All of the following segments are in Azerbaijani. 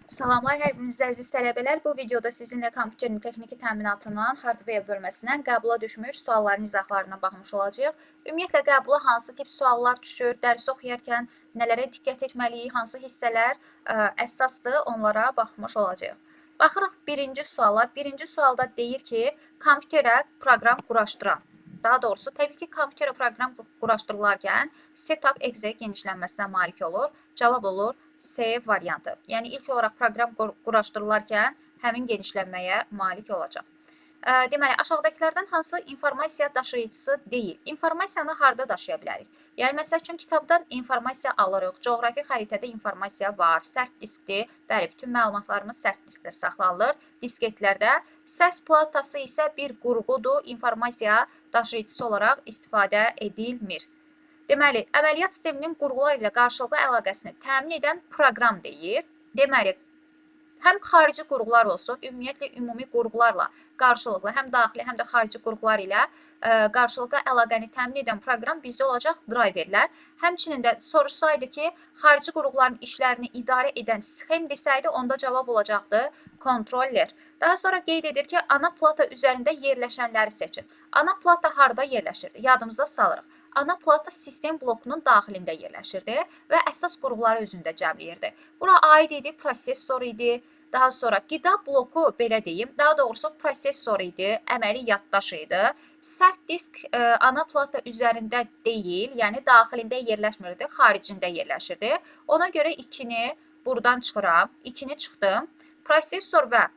Salamlar hər birinizə əziz tələbələr. Bu videoda sizinlə kompüterin texniki təminatından hardware bölməsindən qəbula düşmüş sualların izahlarına baxmış olacağıq. Ümumiyyətlə qəbula hansı tip suallar düşür, dərs oxuyarkən nələrə diqqət etməliyik, hansı hissələr əsasdır, onlara baxmış olacağıq. Baxırıq birinci suala. Birinci sualda deyir ki, kompüterə proqram quraşdıran. Daha doğrusu, təbii ki, kompüterə proqram quraşdırılarkən setup.exe genişlənməsinə malik olur. Cavab olur C variantı. Yəni ilk olaraq proqram quraşdırılarkən həmin genişlənməyə malik olacaq. Deməli, aşağıdakilərdən hansı informasiya daşıyıcısı deyil? İnformasiyanı harda daşıya bilərik? Yəni, məsəl üçün, kitabdan informasiya alırıq, coğrafi xəritədə informasiya var, sərt diskdir. Bəli, bütün məlumatlarımız sərt diskdə saxlanılır. Disketlərdə səs platası isə bir qurğudur, informasiya daşıyıcısı olaraq istifadə edilmir. Deməli, əməliyyat sisteminin qurğular ilə qarşılıqlı əlaqəsini təmin edən proqram deyir. Deməli, həm xarici qurğular olsun, ümumiyyətlə ümumi qurğularla qarşılıqlı, həm daxili, həm də xarici qurğular ilə qarşılıqlı əlaqəni təmin edən proqram bizdə olacaq driverlər. Həmçinin də soruşsaydı ki, xarici qurğuların işlərini idarə edən sxem desəydi, onda cavab olacaqdı kontroller. Daha sonra qeyd edir ki, ana plata üzərində yerləşənləri seçin. Ana plata harda yerləşirdi? Yadımıza salırıq. Ana plata sistem blokunun daxilində yerləşirdi və əsas qurğuları özündə cəmləyirdi. Bura aid idi, prosesor idi. Daha sonra qida bloku, belə deyim, daha doğrusu prosesor idi, əməli yaddaş idi. Sərt disk ana plata üzərində deyil, yəni daxilində yerləşmirdi, xaricində yerləşirdi. Ona görə 2-ni buradan çıxıram, 2-ni çıxdım. Prosesor və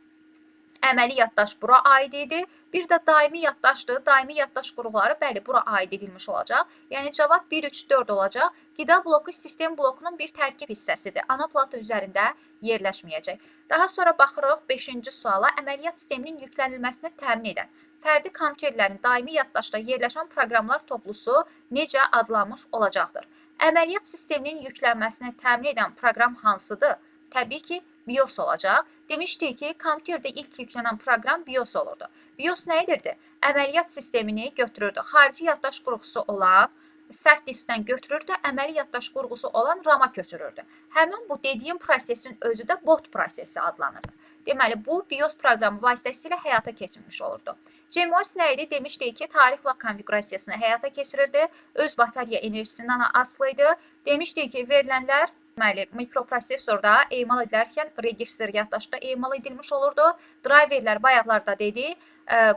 əməli yaddaş bura aid idi. Bir də daimi yaddaşdır. Daimi yaddaş qurğuları bəli bura aid edilmiş olacaq. Yəni cavab 1, 3, 4 olacaq. Qida bloku sistem blokunun bir tərkib hissəsidir. Ana plata üzərində yerləşməyəcək. Daha sonra baxırıq 5-ci suala. Əməliyyat sisteminin yüklənilməsini təmin edən fərdi kompüterlərin daimi yaddaşda yerləşən proqramlar toplusu necə adlanmış olacaqdır? Əməliyyat sisteminin yüklənməsini təmin edən proqram hansıdır? Təbii ki, BIOS olacaq. Demişdik ki, kompüterdə ilk yüklənən proqram BIOS olurdu. BIOS nə edirdi? Əməliyyat sistemini götürürdü. Xarici yaddaş qurğusu olan sərt diskdən götürürdü, əməli yaddaş qurğusu olan RAM-a köçürürdü. Həmin bu dediyim prosesin özü də boot prosesi adlanırdı. Deməli, bu BIOS proqramı vasitəsilə həyata keçirilmiş olurdu. CMOS nə idi? Demişdik ki, tarix və konfigurasiyasını həyata keçirirdi. Öz batarya enerjisindən asılı idi. Demişdik ki, verilənlər deməli, mikroprosesorda emal edilərkən registr yaddaşda emal edilmiş olurdu. Driverlər bayaqlarda dedik,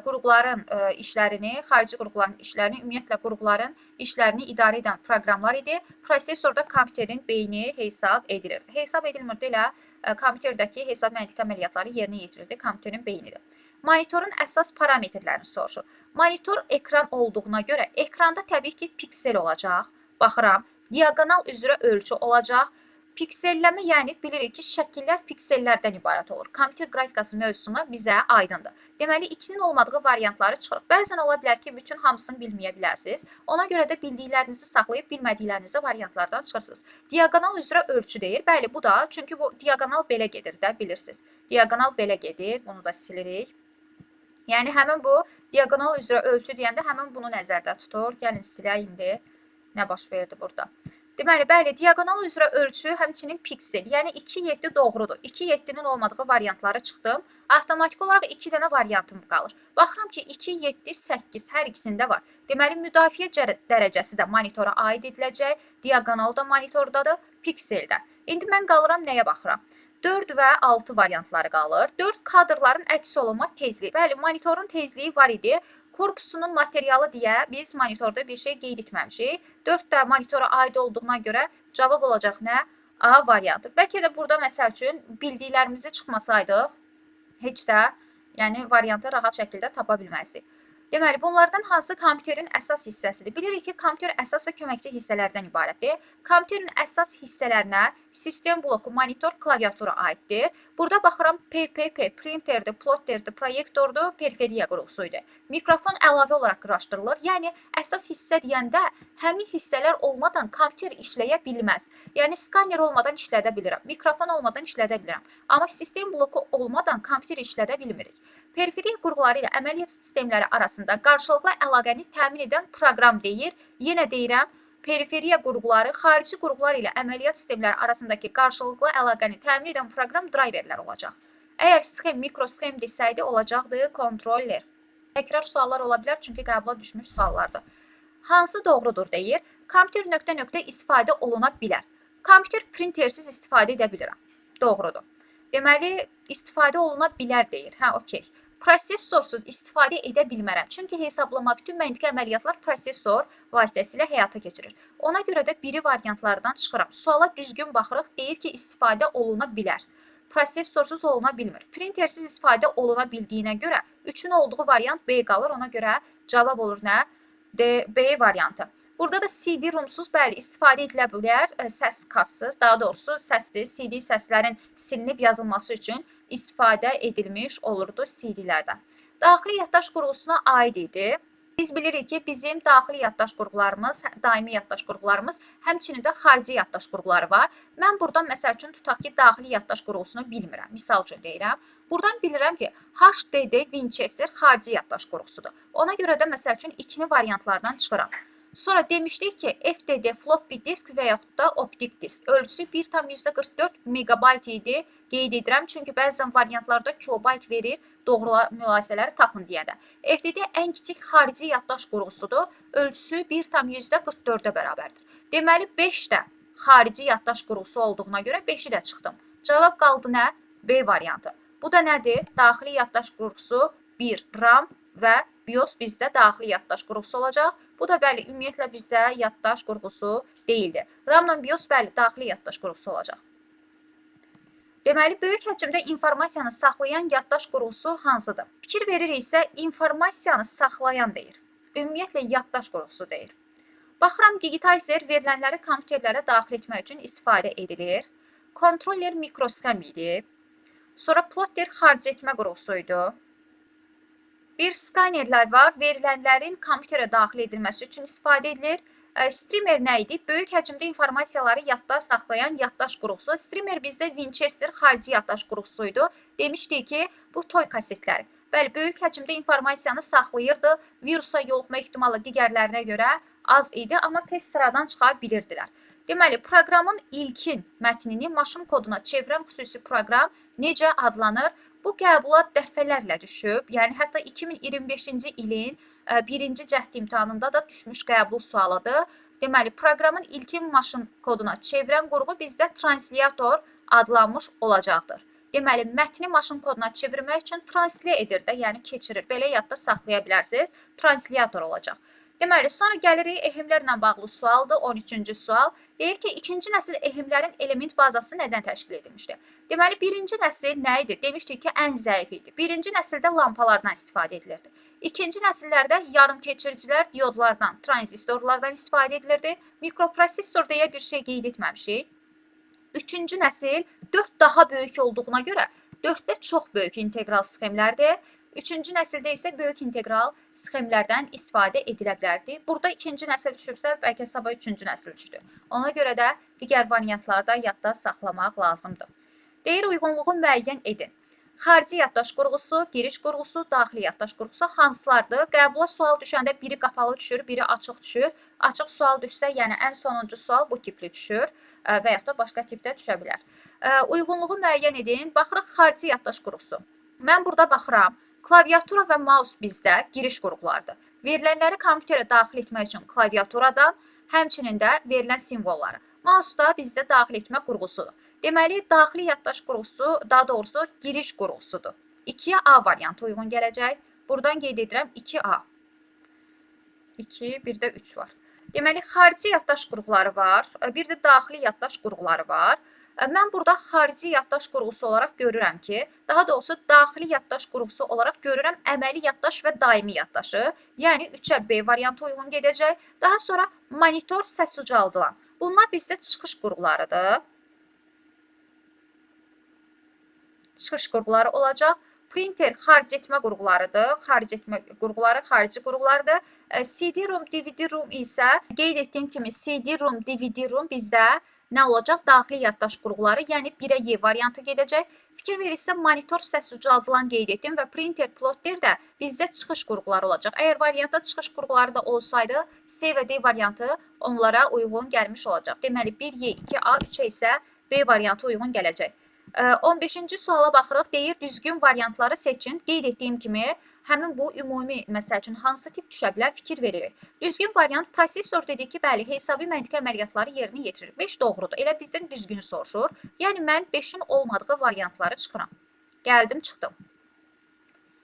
qurğuların işlərini, xarici qurğuların işlərini, ümumiyyətlə qurğuların işlərini idarə edən proqramlar idi. Prosesorda kompüterin beyni hesab edilirdi. Hesab edilmirdi ilə kompüterdəki hesab məntiq əməliyyatları yerinə yetirirdi kompüterin beynidir. Monitorun əsas parametrlərini soruşur. Monitor ekran olduğuna görə ekranda təbii ki, piksel olacaq. Baxıram, diaqonal üzrə ölçü olacaq. Pikselləmə, yəni bilirik ki, şəkillər piksellərdən ibarət olur. Kompüter qrafikası mövzusuna bizə aydındır. Deməli, 2-nin olmadığı variantları çıxırıq. Bəzən ola bilər ki, bütün hamısını bilməyə bilərsiniz. Ona görə də bildiklərinizi saxlayıb bilmədiklərinizi variantlardan çıxırsınız. Diaqonal üzrə ölçü deyir. Bəli, bu da, çünki bu diaqonal belə gedir də, bilirsiniz. Diaqonal belə gedir, bunu da silirik. Yəni, həmin bu diaqonal üzrə ölçü deyəndə həmin bunu nəzərdə tutur. Gəlin silək indi. Nə baş verdi burada? Deməli, bəli, diaqonal üzrə ölçü həmçinin piksel, yəni 2-7 doğrudur. 2-7-nin olmadığı variantları çıxdım. Avtomatik olaraq 2 dənə variantım qalır. Baxıram ki, 2, 7, 8 hər ikisində var. Deməli, müdafiə dərəcəsi də monitora aid ediləcək, diaqonal da monitordadır, pikseldə. İndi mən qalıram nəyə baxıram? 4 və 6 variantları qalır. 4 kadrların əks olunma tezliyi. Bəli, monitorun tezliyi var idi. Korpusunun materialı deyə biz monitorda bir şey qeyd etməmişik. 4 də monitora aid olduğuna görə cavab olacaq nə? A variantı. Bəlkə də burada məsəl üçün bildiklərimizi çıxmasaydıq, heç də yəni variantı rahat şəkildə tapa bilməzdik. Deməli, bunlardan hansı kompüterin əsas hissəsidir? Bilirik ki, kompüter əsas və köməkçi hissələrdən ibarətdir. Kompüterin əsas hissələrinə sistem bloku, monitor, klaviatura aiddir. Burada baxıram PPP, printerdir, plotterdir, proyektordur, periferiya qurğusuydu. Mikrofon əlavə olaraq quraşdırılır. Yəni, əsas hissə deyəndə həmin hissələr olmadan kompüter işləyə bilməz. Yəni, skaner olmadan işlədə bilirəm, mikrofon olmadan işlədə bilirəm. Amma sistem bloku olmadan kompüter işlədə bilmirik. Periferiya qurğuları ilə əməliyyat sistemləri arasında qarşılıqlı əlaqəni təmin edən proqram deyir. Yenə deyirəm, periferiya qurğuları xarici qurğular ilə əməliyyat sistemləri arasındakı qarşılıqlı əlaqəni təmin edən proqram driverlər olacaq. Əgər sxem mikrosxem desəydi olacaqdı kontroller. Təkrar suallar ola bilər çünki qəbula düşmüş suallardır. Hansı doğrudur deyir? Kompüter nöqtə-nöqtə istifadə oluna bilər. Kompüter printersiz istifadə edə bilirəm. Doğrudur. Deməli, istifadə oluna bilər deyir. Hə, okey. Prosesorsuz istifadə edə bilmərəm. Çünki hesablama bütün məntiqi əməliyyatlar prosesor vasitəsilə həyata keçirir. Ona görə də biri variantlardan çıxıram. Suala düzgün baxırıq. Deyir ki, istifadə oluna bilər. Prosesorsuz oluna bilmir. Printersiz istifadə oluna bildiyinə görə 3-ün olduğu variant B qalır. Ona görə cavab olur nə? B variantı. Burada da CD-ROMsuz bəli istifadə edilə bilər, səs kartsız, daha doğrusu səsdir. CD səslərin silinib yazılması üçün istifadə edilmiş olurdu CD-lərdə. Daxili yaddaş qurğusuna aid idi. Biz bilirik ki, bizim daxili yaddaş qurğularımız, daimi yaddaş qurğularımız, həmçinin də xarici yaddaş qurğuları var. Mən buradan məsəl üçün tutaq ki, daxili yaddaş qurğusunu bilmirəm. Misal üçün deyirəm. Buradan bilirəm ki, HDD Winchester xarici yaddaş qurğusudur. Ona görə də məsəl üçün ikili variantlardan çıxıram. Sonra demişdik ki, FDD floppy disk və yaxud da optik disk ölçüsü 1,44 MB idi. Qeyd edirəm çünki bəzən variantlarda kilobayt verir, doğru mülasələri tapın deyəndə. FDD ən kiçik xarici yaddaş qurğusudur. Ölçüsü 1,44-ə bərabərdir. Deməli 5 də xarici yaddaş qurğusu olduğuna görə 5-i də çıxdım. Cavab qaldı nə? B variantı. Bu da nədir? Daxili yaddaş qurğusu 1 RAM və BIOS bizdə daxili yaddaş qurğusu olacaq. Bu da bəli ümumiyyətlə bizdə yaddaş qurğusu deyildi. RAM-la BIOS bəli daxili yaddaş qurğusu olacaq. Deməli, böyük həcmdə informasiyanı saxlayan yaddaş qurğusu hansıdır? Fikir veririksə, informasiyanı saxlayan deyir. Ümumiyyətlə yaddaş qurğusu deyir. Baxıram, digitizer verilənləri kompüterlərə daxil etmək üçün istifadə edilir. Kontroller mikrosxem idi. Sonra plotter xaric etmə qurğusu idi. Bir skanerlər var, verilənlərin kompüterə daxil edilməsi üçün istifadə edilir. Streamer nə idi? Böyük həcmdə informasiyaları yadda saxlayan yaddaş qurğusu. Streamer bizdə Winchester xarici yaddaş qurğusu idi. Demişdik ki, bu toy kasetləri. Bəli, böyük həcmdə informasiyanı saxlayırdı. Virusa yoluxma ehtimalı digərlərinə görə az idi, amma tez sıradan çıxa bilirdilər. Deməli, proqramın ilkin mətnini maşın koduna çevirən xüsusi proqram necə adlanır? Bu qəbula dəfələrlə düşüb. Yəni, hətta 2025-ci ilin birinci cəhd imtahanında da düşmüş qəbul sualıdır. Deməli, proqramın ilkin maşın koduna çevirən qurğu bizdə translyator adlanmış olacaqdır. Deməli, mətni maşın koduna çevirmək üçün translə edir də, yəni keçirir. Belə yadda saxlaya bilərsiniz. Translyator olacaq. Deməli, sonra gəlirik ehimlərlə bağlı sualdır. 13-cü sual. Deyir ki, ikinci nəsil ehimlərin element bazası nədən təşkil edilmişdir? Deməli, birinci nəsil nə idi? Demişdik ki, ən zəif idi. Birinci nəsildə lampalardan istifadə edilirdi. İkinci nəsillərdə yarımkeçiricilər, diodlardan, tranzistorlardan istifadə edilirdi. Mikroprosesor deyə bir şey qeyd etməmişik. Üçüncü nəsil 4 daha böyük olduğuna görə 4-də çox böyük integral sxemlərdir. Üçüncü nəsildə isə böyük integral sxemlərdən istifadə edilə bilərdi. Burada ikinci nəsil düşübsə, bəlkə sabah üçüncü nəsil düşdü. Ona görə də digər variantlarda yadda saxlamaq lazımdır. Deyir, uyğunluğu müəyyən edin. Xarici yaddaş qurğusu, giriş qurğusu, daxili yaddaş qurğusu hansılardır? Qəbula sual düşəndə biri qapalı düşür, biri açıq düşür. Açıq sual düşsə, yəni ən sonuncu sual bu tipli düşür və yaxud da başqa tipdə düşə bilər. Uyğunluğu müəyyən edin. Baxırıq xarici yaddaş qurğusu. Mən burada baxıram. Klaviatura və mouse bizdə giriş qurğulardır. Verilənləri kompüterə daxil etmək üçün klaviaturadan, həmçinin də verilən simvolları. Mouse da bizdə daxil etmə qurğusudur. Deməli, daxili yaddaş qurğusu, daha doğrusu giriş qurğusudur. 2-yə A variantı uyğun gələcək. Buradan qeyd edirəm 2A. 2, bir də 3 var. Deməli, xarici yaddaş qurğuları var, bir də daxili yaddaş qurğuları var. Mən burada xarici yaddaş qurğusu olaraq görürəm ki, daha doğrusu daxili yaddaş qurğusu olaraq görürəm əməli yaddaş və daimi yaddaşı. Yəni 3-ə B variantı uyğun gedəcək. Daha sonra monitor, səs ucaldılan. Bunlar bizdə çıxış qurğularıdır. Çıxış qurğuları olacaq. Printer xaric etmə qurğularıdır. Xaric etmə qurğuları xarici qurğulardır. CD-ROM, DVD-ROM isə qeyd etdiyim kimi CD-ROM, DVD-ROM bizdə nə olacaq? Daxili yaddaş qurğuları, yəni 1-ə Y variantı gedəcək. Fikir verirsə, monitor səs ucaldılan qeyd etdim və printer plotter də bizdə çıxış qurğuları olacaq. Əgər variantda çıxış qurğuları da olsaydı, C və D variantı onlara uyğun gəlmiş olacaq. Deməli, 1Y, 2A, 3-ə isə B variantı uyğun gələcək. 15-ci suala baxırıq. Deyir, düzgün variantları seçin. Qeyd etdiyim kimi, həmin bu ümumi, məsəl üçün, hansı tip düşə bilər fikir veririk. Düzgün variant, prosesor dedik ki, bəli, hesabi məntiqi əməliyyatları yerinə yetirir. 5 doğrudur. Elə bizdən düzgünü soruşur. Yəni, mən 5-in olmadığı variantları çıxıram. Gəldim, çıxdım.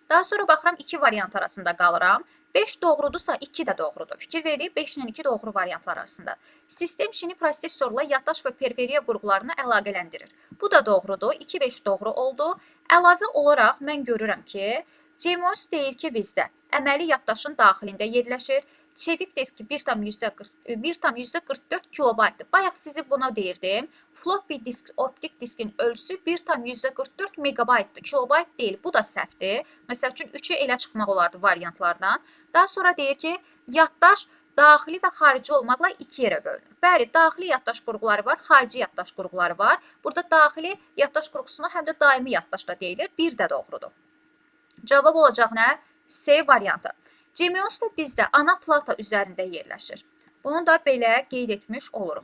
Daha sonra baxıram, 2 variant arasında qalıram. 5 doğrudursa 2 də doğrudur. Fikir veririk, 5 ilə 2 doğru variantlar arasında. Sistem işini prosesorla yaddaş və periferiya qurğularını əlaqələndirir. Bu da doğrudur. 2-5 doğru oldu. Əlavə olaraq mən görürəm ki, CMOS deyir ki, bizdə əməli yaddaşın daxilində yerləşir. Çevik diski 1,44 kilobaytdır. Bayaq sizi buna deyirdim. Floppy disk, optik diskin ölçüsü 1,44 megabaytdır. Kilobayt deyil. Bu da səhvdir. Məsəl üçün 3-ü elə çıxmaq olardı variantlardan. Daha sonra deyir ki, yaddaş daxili və xarici olmaqla 2 yerə bölünür. Bəli, daxili yaddaş qurğuları var, xarici yaddaş qurğuları var. Burada daxili yaddaş qurğusuna həm də daimi yaddaş da deyilir. Bir də doğrudur. Cavab olacaq nə? C variantı. CMOS da bizdə ana plata üzərində yerləşir. Bunu da belə qeyd etmiş oluruq.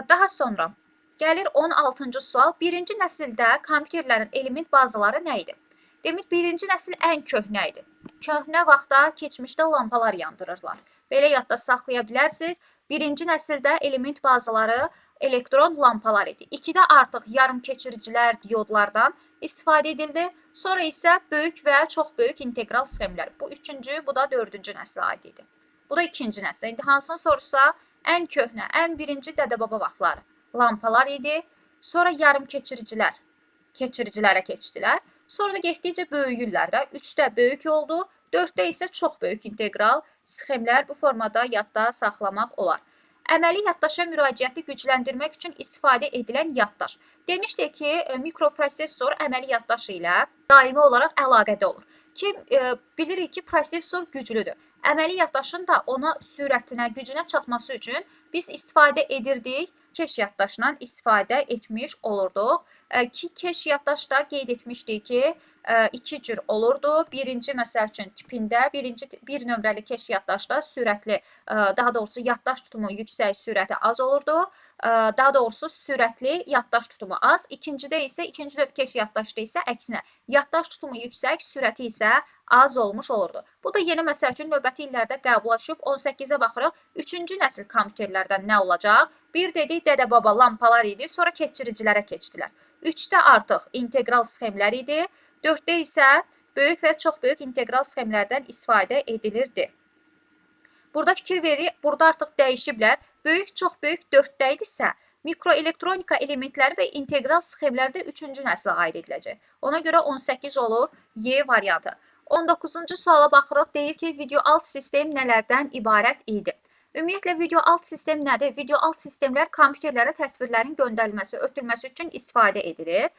Daha sonra gəlir 16-cı sual. Birinci nəsildə kompüterlərin element bazaları nə idi? Demək, birinci nəsil ən köhnə idi. Köhnə vaxtda, keçmişdə lampalar yandırırlar. Belə yadda saxlaya bilərsiniz. Birinci nəsildə element bazaları elektron lampalar idi. 2-də artıq yarım keçiricilər, diyodlardan istifadə edildi. Sonra isə böyük və çox böyük integral sxemlər. Bu üçüncü, bu da dördüncü nəslə aid idi. Bu da ikinci nəslə. İndi hansını soruşsa, ən köhnə, ən birinci dədə-baba vaxtları lampalar idi. Sonra yarım keçiricilərə keçdilər. Sonra da getdikcə böyüyürlər də. 3-də böyük oldu, 4-də isə çox böyük integral sxemlər bu formada yadda saxlamaq olar. Əməli yaddaşa müraciəti gücləndirmək üçün istifadə edilən yaddaş. Demişdik ki, mikroprosesor əməli yaddaş ilə daimi olaraq əlaqədə olur. Bilirik ki, prosesor güclüdür. Əməli yaddaşın da ona sürətinə, gücünə çatması üçün biz istifadə edirdik, keş yaddaşla istifadə etmiş olurduq. Ki, keş yaddaş da qeyd etmişdik ki, 2 cür olurdu. Birinci, məsəl üçün, tipində bir nömrəli keş yaddaşda sürətli, daha doğrusu yaddaş tutumu yüksək, sürəti az olurdu. Daha doğrusu sürətli, yaddaş tutumu az. İkincidə isə, ikinci növ keş yaddaşda isə əksinə, yaddaş tutumu yüksək, sürəti isə az olmuş olurdu. Bu da yeni, məsəl üçün, növbəti illərdə qəbula düşüb 18-ə baxırıq. 3-cü nəsil kompüterlərdən nə olacaq? Bir dedik, dədə-baba lampalar idi, sonra keçiricilərə keçdilər. 3-də artıq integral sxemlər idi. 4-də isə böyük və çox böyük integral sxemlərdən istifadə edilirdi. Burada fikir veririk, burada artıq dəyişiblər. Böyük, çox böyük 4-də idisə, mikroelektronika elementləri və integral sxemlərdə 3-cü nəslə aid ediləcək. Ona görə 18 olur Y variantı. 19-cu suala baxırıq, deyir ki, video alt sistem nələrdən ibarət idi? Ümumiyyətlə, video alt sistem nədir? Video alt sistemlər kompüterlərə təsvirlərin göndərilməsi, ötürülməsi üçün istifadə edilir.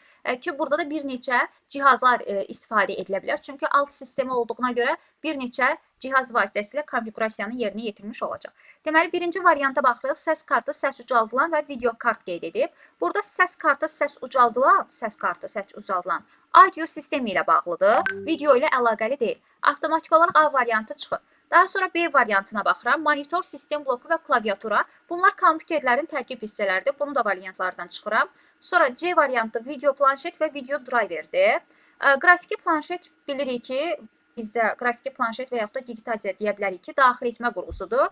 Ki, burada da bir neçə cihazlar istifadə edilə bilər. Çünki alt sistemi olduğuna görə bir neçə cihaz vasitəsilə konfigurasiyanı yerinə yetirmiş olacaq. Deməli, birinci varianta baxırıq, səs kartı, səs ucaldılan və video kart qeyd edib. Burada səs kartı, səs ucaldılan audio sistemi ilə bağlıdır, video ilə əlaqəli deyil. Avtomatik olaraq A variantı çıxır. Daha sonra B variantına baxıram. Monitor, sistem bloku və klaviatura. Bunlar kompüterlərin tərkib hissələridir. Bunu da variantlardan çıxıram. Sonra C variantı video planşet və video driverdir. Qrafiki planşet bilirik ki, bizdə qrafiki planşet və yaxud da digitalizer deyə bilərik ki, daxil etmə qurğusudur.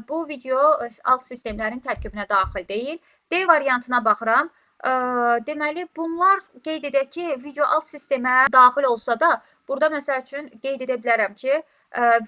Bu video alt sistemlərin tərkibinə daxil deyil. D variantına baxıram. Deməli, bunlar qeyd edək ki, video alt sistemə daxil olsa da, burada məsəl üçün qeyd edə bilərəm ki,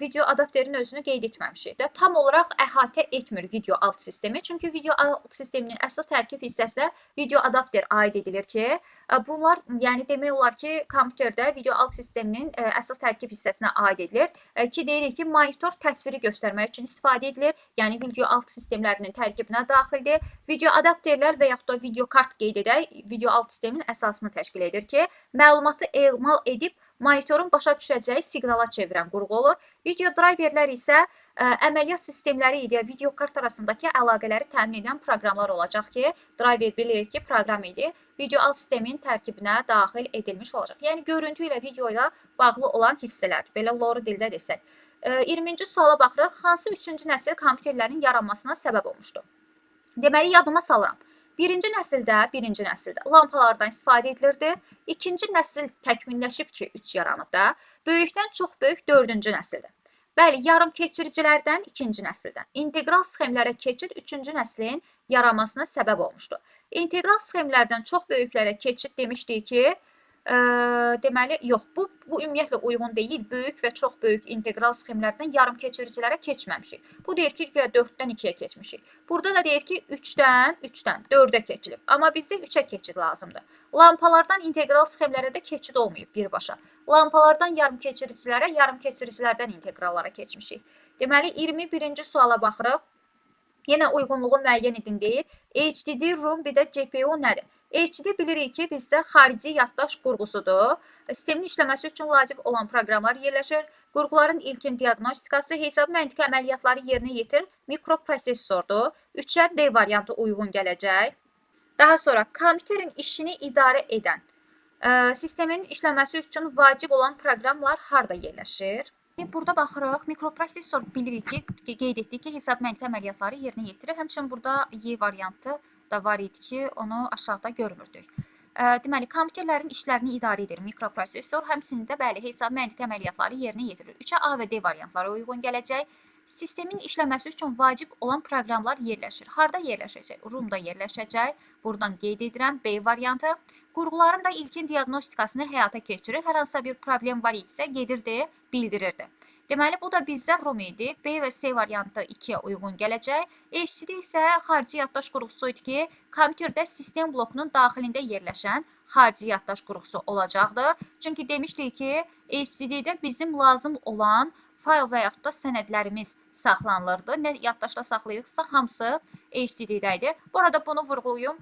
video adapterin özünü qeyd etməmişik də. Tam olaraq əhatə etmir video alt sistemi. Çünki video alt sisteminin əsas tərkib hissəsinə video adapter aid edilir ki, bunlar, yəni demək olar ki, kompüterdə video alt sisteminin əsas tərkib hissəsinə aid edilir. Ki, deyirik ki, monitor təsviri göstərmək üçün istifadə edilir. Yəni, video alt sistemlərinin tərkibinə daxildir. Video adapterlər və yaxud da video kart qeyd edək, video alt sistemin əsasını təşkil edir ki, məlumatı emal edib, monitorun başa düşəcəyi siqnala çevirən qurğu olur. Video driverlər isə əməliyyat sistemləri ilə video kart arasındakı əlaqələri təmin edən proqramlar olacaq ki, driver bilirik ki, proqram idi. Video alt sistemin tərkibinə daxil edilmiş olacaq. Yəni görüntü ilə video ilə bağlı olan hissələr. Belə lore dildə desək. 20-ci suala baxırıq. Hansı 3-cü nəsil kompüterlərin yaranmasına səbəb olmuşdur? Deməli, yadıma salıram. Birinci nəsildə lampalardan istifadə edilirdi. İkinci nəsil təkmilləşib ki, 3 yaranıb da. Böyükdən çox böyük 4-cü nəsildir. Bəli, yarım keçiricilərdən ikinci nəsildən. İntegral sxemlərə keçid 3-cü nəslin yaranmasına səbəb olmuşdur. İntegral sxemlərdən çox böyüklərə keçid demişdik ki, deməli, yox, bu ümumiyyətlə uyğun deyil. Böyük və çox böyük integral sxemlərdən yarım keçiricilərə keçməmişik. Bu deyir ki, 4-dən 2-yə keçmişik. Burada da deyir ki, 3-dən 4-ə keçilib. Amma bizə 3-ə keçid lazımdır. Lampalardan integral sxemlərə də keçid olmayıb birbaşa. Lampalardan yarım keçiricilərdən integrallara keçmişik. Deməli, 21-ci suala baxırıq. Yenə uyğunluğu müəyyən edin deyir. HDD, ROM, bir də GPU nədir? HDD bilirik ki, bizdə xarici yaddaş qurğusudur. Sistemin işləməsi üçün lazım olan proqramlar yerləşir. Qurğuların ilkin diaqnostikası, hesab məntiqi əməliyyatları yerinə yetirir. Mikroprosesordur. 3-ə D variantı uyğun gələcək. Daha sonra kompüterin işini idarə edən sistemin işləməsi üçün vacib olan proqramlar harda yerləşir? Burada baxırıq, mikroprosesor bilirik ki, qeyd etdik ki, hesab məntiqi əməliyyatları yerinə yetirir. Həmçinin burada Y variantı da var idi ki, onu aşağıda görmürdük. Deməli, kompüterlərin işlərini idarə edir mikroprosesor, həmçinin də bəli, hesab məntiqi əməliyyatları yerinə yetirir. 3-ə A və D variantları uyğun gələcək. Sistemin işləməsi üçün vacib olan proqramlar yerləşir. Harda yerləşəcək? ROM-da yerləşəcək. Buradan qeyd edirəm, B variantı. Qurğuların da ilkin diaqnostikasını həyata keçirir. Hər hansısa bir problem var idisə, gedirdi, bildirirdi. Deməli, bu da bizdə ROM idi. B və C variantı 2-yə uyğun gələcək. HDD isə xarici yaddaş qurğusu idi ki, kompüterdə sistem blokunun daxilində yerləşən xarici yaddaş qurğusu olacaqdır. Çünki demişdik ki, HDD-də bizim lazım olan fayl və yaxud da sənədlərimiz saxlanılırdı. Nə yaddaşda saxlayırıqsa, hamısı HDD-də idi. Bu arada bunu vurğulayım.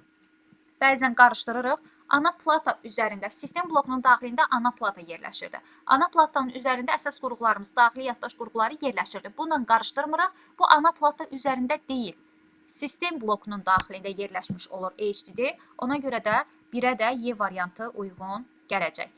Bəzən qarışdırırıq. Ana plata üzərində, sistem blokunun daxilində ana plata yerləşirdi. Ana platanın üzərində əsas qurğularımız, daxili yaddaş qurğuları yerləşirdi. Bununla qarışdırmırıq. Bu ana plata üzərində deyil. Sistem blokunun daxilində yerləşmiş olur HDD. Ona görə də 1-ə də Y variantı uyğun gələcək.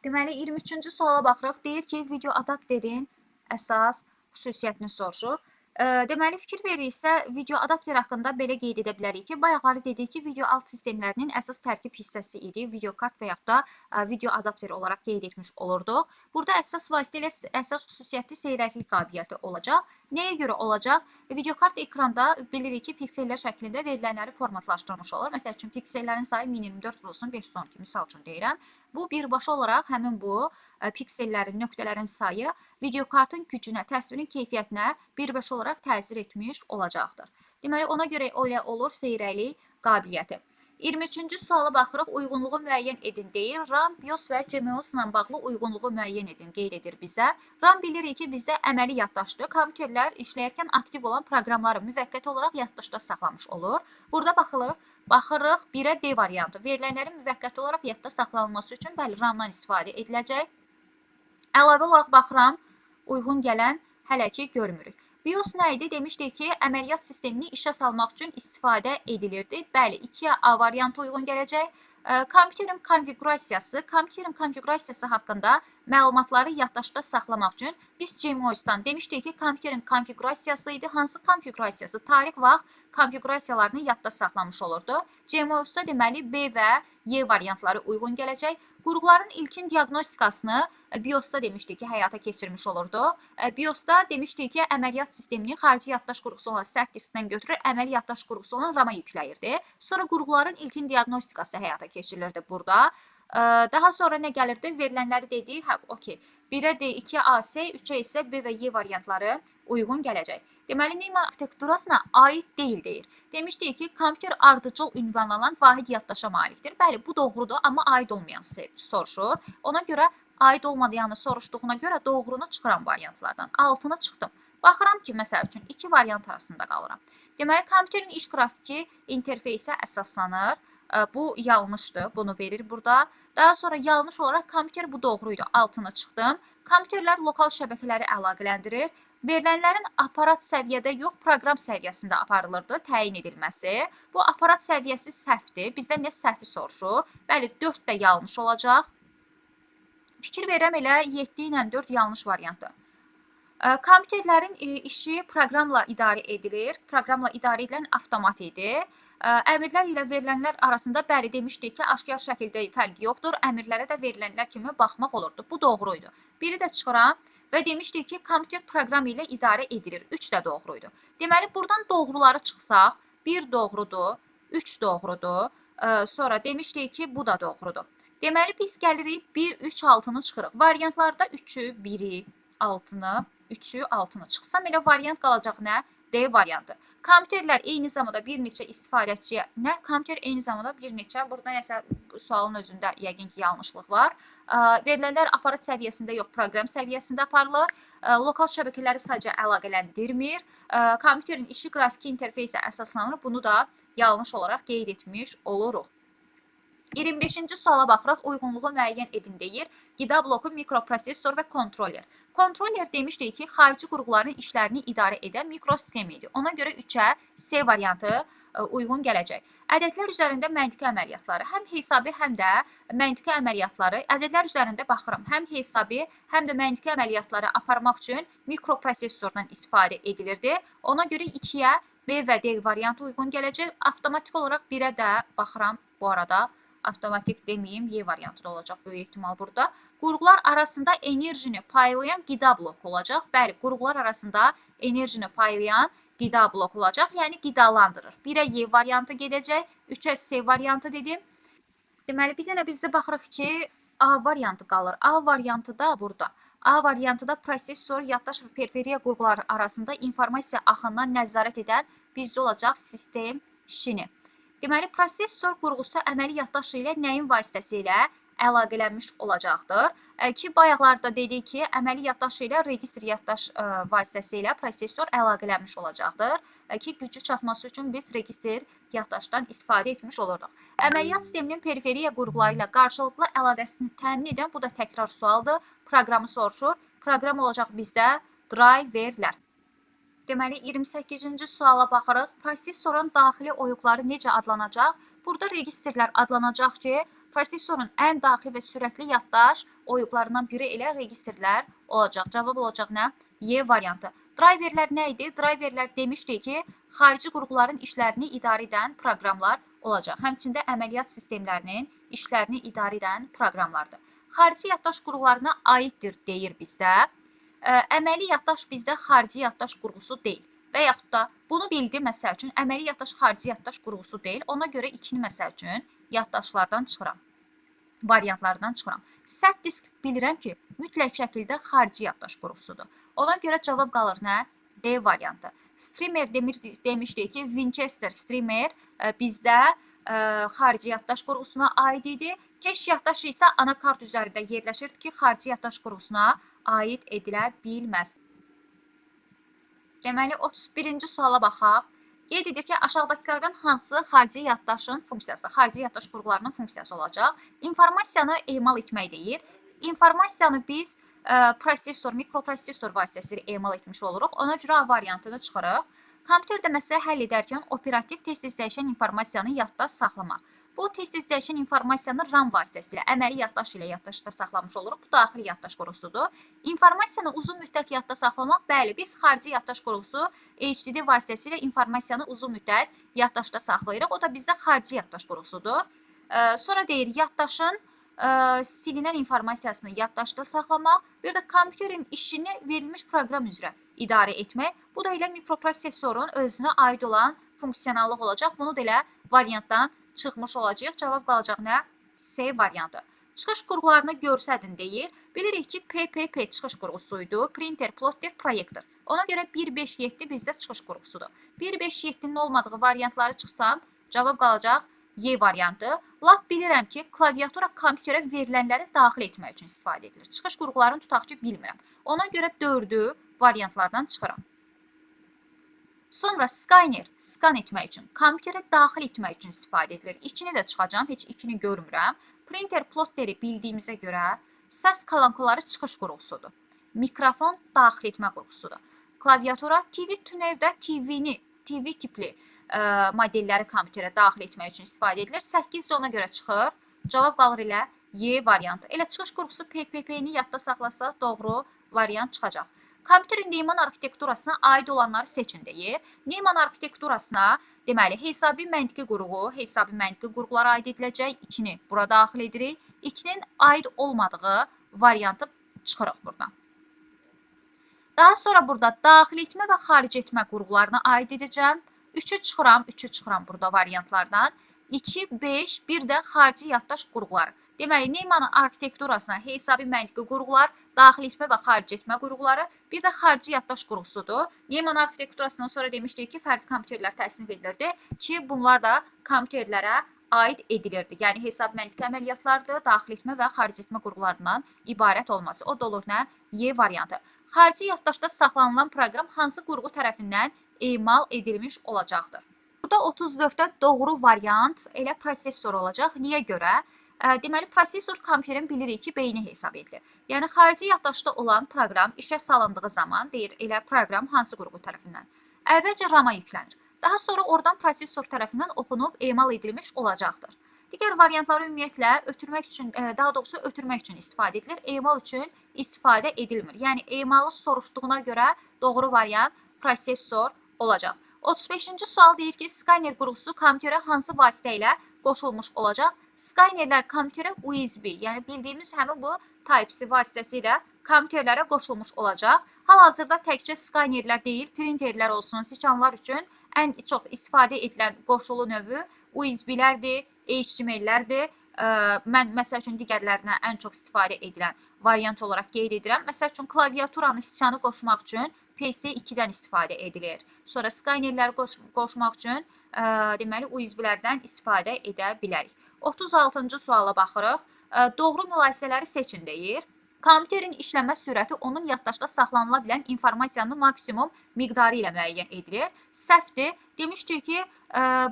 Deməli, 23-cü suala baxırıq. Deyir ki, video adapterin əsas xüsusiyyətini soruşur. Deməli, fikir veririksə, video adapter haqqında belə qeyd edə bilərik ki, bayaqları dedik ki, video alt sistemlərinin əsas tərkib hissəsi idi. Video kart və yaxud da video adapter olaraq qeyd etmiş olurduq. Burada əsas vasitə ilə əsas xüsusiyyəti seyrəklik qabiliyyəti olacaq. Nəyə görə olacaq? Video kart ekranda bilirik ki, piksellər şəklində verilənləri formatlaşdırmış olur. Məsəl üçün, piksellərin sayı 1024 olsun, 512, misal üçün deyirəm. Bu, birbaşa olaraq həmin bu piksellərin, nöqtələrin sayı video kartın gücünə, təsvirin keyfiyyətinə birbaşa olaraq təsir etmiş olacaqdır. Deməli, ona görə elə olur seyrəklik qabiliyyəti. 23-cü suala baxırıq, uyğunluğu müəyyən edin deyir. RAM, BIOS və GMOS ilə bağlı uyğunluğu müəyyən edin, qeyd edir bizə. RAM bilirik ki, bizə əməli yaddaşdır. Kompüterlər işləyərkən aktiv olan proqramları müvəqqəti olaraq yaddaşda saxlamış olur. Burada baxırıq 1-ə D variantı. Verilənlərin müvəqqəti olaraq yadda saxlanılması üçün bəli, RAM-dan istifadə ediləcək. Əlavə olaraq baxıram, uyğun gələn hələ ki görmürük. BIOS nə idi? Demişdik ki, əməliyyat sistemini işə salmaq üçün istifadə edilirdi. Bəli, 2-yə A variantı uyğun gələcək. Kompüterin konfiqurasiyası haqqında məlumatları yaddaşda saxlamaq üçün biz GMOS-dan demişdik ki, kompüterin konfiqurasiyası idi. Hansı konfiqurasiyası? Tarix, vaxt konfiqurasiyalarını yadda saxlamış olurdu. GMOS-da deməli B və Y variantları uyğun gələcək. Qurğuların ilkin diaqnostikasını BIOS-da demişdik ki, həyata keçirmiş olurdu. BIOS-da demişdik ki, əməliyyat sistemini xarici yaddaş qurğusu olan sərt diskdən götürür, əməli yaddaş qurğusu olan RAM-a yükləyirdi. Sonra qurğuların ilkin diaqnostikası həyata keçirilirdi burada. Daha sonra nə gəlirdi? Verilənləri dedik, okey. 1-ə D, 2-ə A, C, 3-ə isə B və Y variantları uyğun gələcək. Deməli, Neyman arxitekturasına aid deyil deyir. Demişdik ki, kompüter ardıcıl ünvanlanan vahid yaddaşa malikdir. Bəli, bu doğrudur, amma aid olmayan soruşur. Ona görə aid olmayanı soruşduğuna görə doğrunu çıxıram variantlardan. Altını çıxdım. Baxıram ki, məsəl üçün, 2 variant arasında qalıram. Deməli, kompüterin iş qrafiki interfeysə əsaslanır. Bu yanlışdır, bunu verir burada. Daha sonra yanlış olaraq kompüter bu doğruydu, altını çıxdım. Kompüterlər lokal şəbəkələri əlaqələndirir. Verilənlərin aparat səviyyədə yox, proqram səviyyəsində aparılırdı təyin edilməsi. Bu aparat səviyyəsi səhvdir. Bizdən nə səhvi soruşur? Bəli, 4 də yanlış olacaq. Fikir verirəm, elə 7 ilə 4 yanlış variantdır. Kompüterlərin işi proqramla idarə edilir. Proqramla idarə edilən avtomat idi. Əmrlər ilə verilənlər arasında bəli demişdik ki, aşkar şəkildə fərq yoxdur. Əmrlərə də verilənlər kimi baxmaq olurdu. Bu doğruydu. Biri də çıxıram və demişdik ki, kompüter proqram ilə idarə edilir. 3 də doğruydu. Deməli, buradan doğruları çıxsaq, 1 doğrudur, 3 doğrudur. Sonra demişdik ki, bu da doğrudur. Deməli, biz gəlirik 1, 3, 6-nı çıxırıq. Variantlarda 3-ü, 1-i, 6-nı, 3-ü, 6-nı çıxsam, elə variant qalacaq nə? D variantı. Kompüterlər eyni zamanda bir neçə istifadəçiyə, nə? Kompüter eyni zamanda bir neçə, burada nəsə sualın özündə yəqin ki, yanlışlıq var. Verilənlər aparat səviyyəsində yox, proqram səviyyəsində aparılır. Lokal şəbəkələri sadəcə əlaqələndirmir. Kompüterin işi qrafiki interfeysə əsaslanır. Bunu da yanlış olaraq qeyd etmiş oluruq. 25-ci suala baxıraq, uyğunluğu müəyyən edin deyir. Qida bloku, mikroprosesor və kontroller. Kontroller demişdik ki, xarici qurğuların işlərini idarə edən mikrosistem idi. Ona görə 3-ə C variantı uyğun gələcək. Ədədlər üzərində məntiqi əməliyyatları, həm hesabi, həm də məntiqi əməliyyatları, ədədlər üzərində baxıram. Həm hesabi, həm də məntiqi əməliyyatları aparmaq üçün mikroprosesordan istifadə edilirdi. Ona görə 2-yə B və D variantı uyğun gələcək. Avtomatik olaraq 1-ə də baxıram bu arada. Avtomatik deməyim, Y variantı da olacaq böyük ehtimal burada. Qurğular arasında enerjini paylayan qida bloku olacaq. Bəli, qurğular arasında enerjini paylayan qida bloku olacaq. Yəni qidalandırır. 1-ə Y variantı gedəcək, 3-ə C variantı dedim. Deməli, bir dənə bizdə baxırıq ki, A variantı qalır. A variantı da burada. A variantında prosesor, yaddaş və periferiya qurğuları arasında informasiya axınına nəzarət edən bizdə olacaq sistem şini. Deməli, prosesor qurğusu əməli yaddaş ilə nəyin vasitəsilə əlaqələnmiş olacaqdır? Ki, bayaqlarda dedik ki, əməli yaddaş ilə registr yaddaş vasitəsilə prosesor əlaqələnmiş olacaqdır. Ki, gücü çatması üçün biz registr yaddaşdan istifadə etmiş olurduq. Əməliyyat sisteminin periferiya qurğuları ilə qarşılıqlı əlaqəsini təmin edən, bu da təkrar sualdır, proqramı soruşur. Proqram olacaq bizdə driverlər. Deməli, 28-ci suala baxırıq. Prosesorun daxili oyuqları necə adlanacaq? Burada registrlər adlanacaq ki, prosesorun ən daxili və sürətli yaddaş oyuqlarından biri elə registrlər olacaq. Cavab olacaq nə? Y variantı. Driverlər nə idi? Driverlər demişdik ki, xarici qurğuların işlərini idarə edən proqramlar olacaq. Həmçində əməliyyat sistemlərinin işlərini idarə edən proqramlardır. Xarici yaddaş qurğularına aiddir deyir bizdə. Əməli yaddaş bizdə xarici yaddaş qurğusu deyil. Və yaxud da bunu bildi, məsəl üçün, əməli yaddaş xarici yaddaş qurğusu deyil. Ona görə 2-ni məsəl üçün yaddaşlardan çıxıram. Variantlardan çıxıram. Sərt disk bilirəm ki, mütləq şəkildə xarici yaddaş qurğusudur. Ona görə cavab qalır nə? D variantı. Streamer demişdik ki, Winchester Streamer bizdə xarici yaddaş qurğusuna aid idi. Keş yaddaş isə anakart üzərində yerləşirdi ki, xarici yaddaş qurğusuna aid edilə bilməz. Deməli, 31-ci suala baxaq. Qeyd edir ki, aşağıdakılardan hansı xarici yaddaşın funksiyası, xarici yaddaş qurğularının funksiyası olacaq? İnformasiyanı emal etmək deyir. İnformasiyanı biz prosesor, mikroprosesor vasitəsilə emal etmiş oluruq. Ona görə A variantını çıxırıq. Kompüterdə məsələ həll edərkən operativ tez-tez dəyişən informasiyanı yadda saxlamaq. Bu tez-tez dəyişən informasiyanı RAM vasitəsilə, əməli yaddaş ilə yaddaşda saxlamış oluruq. Bu daxili yaddaş qurğusudur. İnformasiyanı uzun müddət yadda saxlamaq, bəli, biz xarici yaddaş qurğusu HDD vasitəsilə informasiyanı uzun müddət yaddaşda saxlayırıq. O da bizdə xarici yaddaş qurğusudur. Sonra deyir, yaddaşın silinən informasiyasını yaddaşda saxlamaq, bir də kompüterin işini verilmiş proqram üzrə idarə etmək. Bu da elə mikroprosesorun özünə aid olan funksionallıq olacaq. Bunu da elə variantdan çıxmış olacaq. Cavab qalacaq nə? C variantı. Çıxış qurğularını görsədin deyir. Bilirik ki, PPP çıxış qurğusuydu. Printer, plotter, proyektor. Ona görə 1, 5, 7 bizdə çıxış qurğusudur. 1, 5, 7-nin olmadığı variantları çıxsam, cavab qalacaq Y variantı. Lap bilirəm ki, klaviatura kompüterə verilənləri daxil etmək üçün istifadə edilir. Çıxış qurğularını tutaq ki, bilmirəm. Ona görə 4-ü variantlardan çıxıram. Sonra scanner, skan etmək üçün, kompüterə daxil etmək üçün istifadə edilir. 2-ni də çıxacam, heç 2-ni görmürəm. Printer, plotteri bildiyimizə görə səs kalankaları çıxış qurğusudur. Mikrofon daxil etmə qurğusudur. klaviatura, TV tunerdə TV tipli modelləri kompüterə daxil etmək üçün istifadə edilir. 8 də ona görə çıxır. Cavab qalır ilə Y variantı. Elə çıxış qurğusu PPP-ni yadda saxlasaq doğru variant çıxacaq. Kompüterin Neyman arxitekturasına aid olanları seçin deyir. Neyman arxitekturasına deməli hesabi məntiqi qurğulara aid ediləcək. 2-ni bura daxil edirik. 2-nin aid olmadığı variantı çıxırıq buradan. Daha sonra burada daxil etmə və xaric etmə qurğularına aid edəcəm. 3'ü çıxıram burada variantlardan. 2, 5, bir də xarici yaddaş qurğuları. Deməli, Neymanın arxitekturasına hesabi məntiqi qurğular, daxil etmə və xaric etmə qurğuları, bir də xarici yaddaş qurğusudur. Neyman arxitekturasından sonra demişdik ki, fərdi kompüterlər təsnif edilirdi ki, bunlar da kompüterlərə aid edilirdi. Yəni, hesab məntiqi əməliyyatlardır, daxil etmə və xaric etmə qurğularından ibarət olması. O da olur nə? Y variantı. Xarici yaddaşda saxlanılan proqram hansı qurğu tərəfindən emal edilmiş olacaqdır? Burada 34-də doğru variant elə prosesor olacaq. Niyə görə? Deməli, prosesor kompüterin bilirik ki, beyni hesab edilir. Yəni, xarici yaddaşda olan proqram işə salındığı zaman deyir, elə proqram hansı qurğu tərəfindən? Əvvəlcə RAM-a yüklənir. Daha sonra oradan prosesor tərəfindən oxunub emal edilmiş olacaqdır. Digər variantları ümumiyyətlə ötürmək üçün, daha doğrusu ötürmək üçün istifadə edilir. Emal üçün istifadə edilmir. Yəni, emalı soruşduğuna görə doğru variant prosesor olacaq. 35-ci sual deyir ki, skaner qurğusu kompüterə hansı vasitə ilə qoşulmuş olacaq? Skanerlər kompüterə USB, yəni bildiyimiz həmin bu Type-C vasitəsilə kompüterlərə qoşulmuş olacaq. Hal-hazırda təkcə skanerlər deyil, printerlər olsun, siçanlar üçün ən çox istifadə edilən qoşulu növü USB-lərdir, HTML-lərdir. Mən məsəl üçün digərlərinə ən çox istifadə edilən variant olaraq qeyd edirəm. Məsəl üçün klaviaturanı, siçanı qoşmaq üçün PC2-dən istifadə edilir. Sonra skanerləri qoşmaq üçün deməli USB-lərdən istifadə edə bilərik. 36-cı suala baxırıq. Doğru mülahisələri seçin deyir. Kompüterin işləmə sürəti onun yaddaşda saxlanıla bilən informasiyanın maksimum miqdarı ilə müəyyən edilir. Səhvdir. Demişdik ki,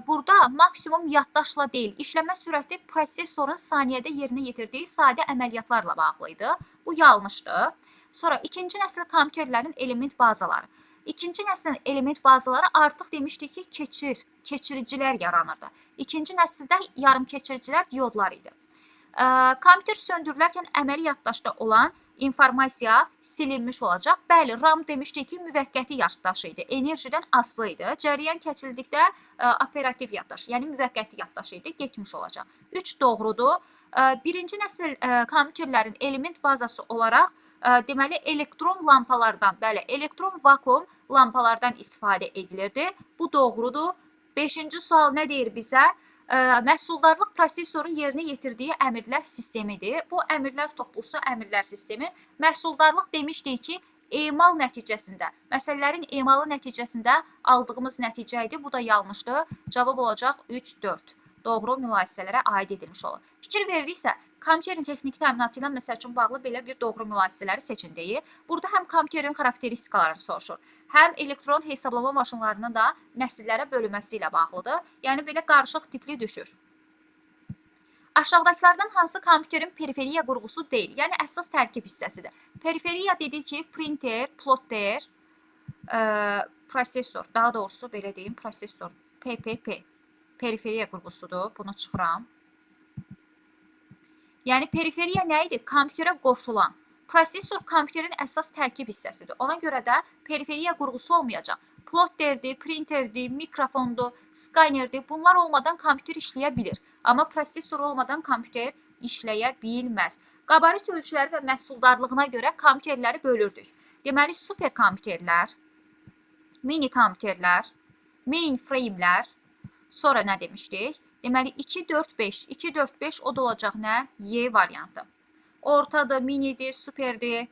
burada maksimum yaddaşla deyil, işləmə sürəti prosesorun saniyədə yerinə yetirdiyi sadə əməliyyatlarla bağlıydı. Bu yanlışdır. Sonra ikinci nəsil kompüterlərin element bazaları. İkinci nəslin element bazaları artıq demişdik ki, keçiricilər yaranırdı. İkinci nəsildə yarım keçiricilər diodlar idi. Kompüter söndürülərkən əməli yaddaşda olan informasiya silinmiş olacaq. Bəli, RAM demişdik ki, müvəqqəti yaddaş idi, enerjidən asılı idi. Cərəyan keçirdikdə operativ yaddaş, yəni müvəqqəti yaddaş idi, getmiş olacaq. 3 doğrudur. Birinci nəsil kompüterlərin element bazası olaraq deməli, elektron lampalardan, bəli, elektron vakuum lampalardan istifadə edilirdi. Bu doğrudur. 5-ci sual nə deyir bizə? Məhsuldarlıq prosesorun yerinə yetirdiyi əmrlər sistemidir. Bu əmrlər toplusu əmrlər sistemi. Məhsuldarlıq demişdik ki, emal nəticəsində, məsələlərin emalı nəticəsində aldığımız nəticə idi. Bu da yanlışdır. Cavab olacaq 3, 4. Doğru mülahisələrə aid edilmiş olur. Fikir veririksə, kompüterin texniki təminatı ilə məsəl üçün bağlı belə bir doğru mülahisələri seçin deyir. Burada həm kompüterin xarakteristikalarını soruşur, həm elektron hesablama maşınlarının da nəsillərə bölünməsi ilə bağlıdır. Yəni, belə qarışıq tipli düşür. Aşağıdakılardan hansı kompüterin periferiya qurğusu deyil? Yəni, əsas tərkib hissəsidir. Periferiya dedik ki, printer, plotter, prosesor, daha doğrusu belə deyim, prosesor, PPP. Periferiya qurğusudur. Bunu çıxıram. Yəni, periferiya nə idi? Kompüterə qoşulan. Prosesor kompüterin əsas tərkib hissəsidir. Ona görə də periferiya qurğusu olmayacaq. Plotterdir, printerdir, mikrofondur, skanerdir. Bunlar olmadan kompüter işləyə bilir. Amma prosesor olmadan kompüter işləyə bilməz. Qabarit ölçüləri və məhsuldarlığına görə kompüterləri bölürdük. Deməli, superkompüterlər, mini kompüterlər, mainframelər, sonra nə demişdik? Deməli, 2, 4, 5. 2, 4, 5 o da olacaq nə? Y variantı. Ortadır, minidir, superdir,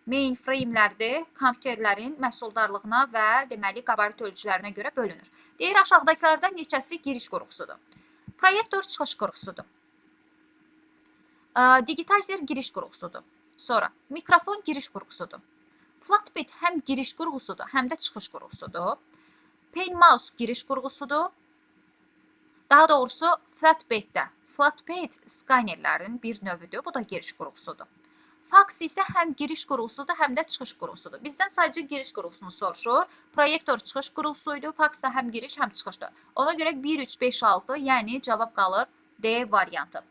mainframelərdir. Kompüterlərin məhsuldarlığına və deməli, qabarit ölçülərinə görə bölünür. Deyir, aşağıdakılardan neçəsi giriş qurğusudur? Proyektor çıxış qurğusudur. Digitizer giriş qurğusudur. Sonra, mikrofon giriş qurğusudur. Flatbed həm giriş qurğusudur, həm də çıxış qurğusudur. Pen mouse giriş qurğusudur. Daha doğrusu, flatbeddə. Flatbed skanerlərin bir növüdür. Bu da giriş qurğusudur. Fax isə həm giriş qurğusudur, həm də çıxış qurğusudur. Bizdən sadəcə giriş qurğusunu soruşur. Proyektor çıxış qurğusuydu. Fax da həm giriş, həm çıxışdır. Ona görə 1, 3, 5, 6, yəni cavab qalır D variantı.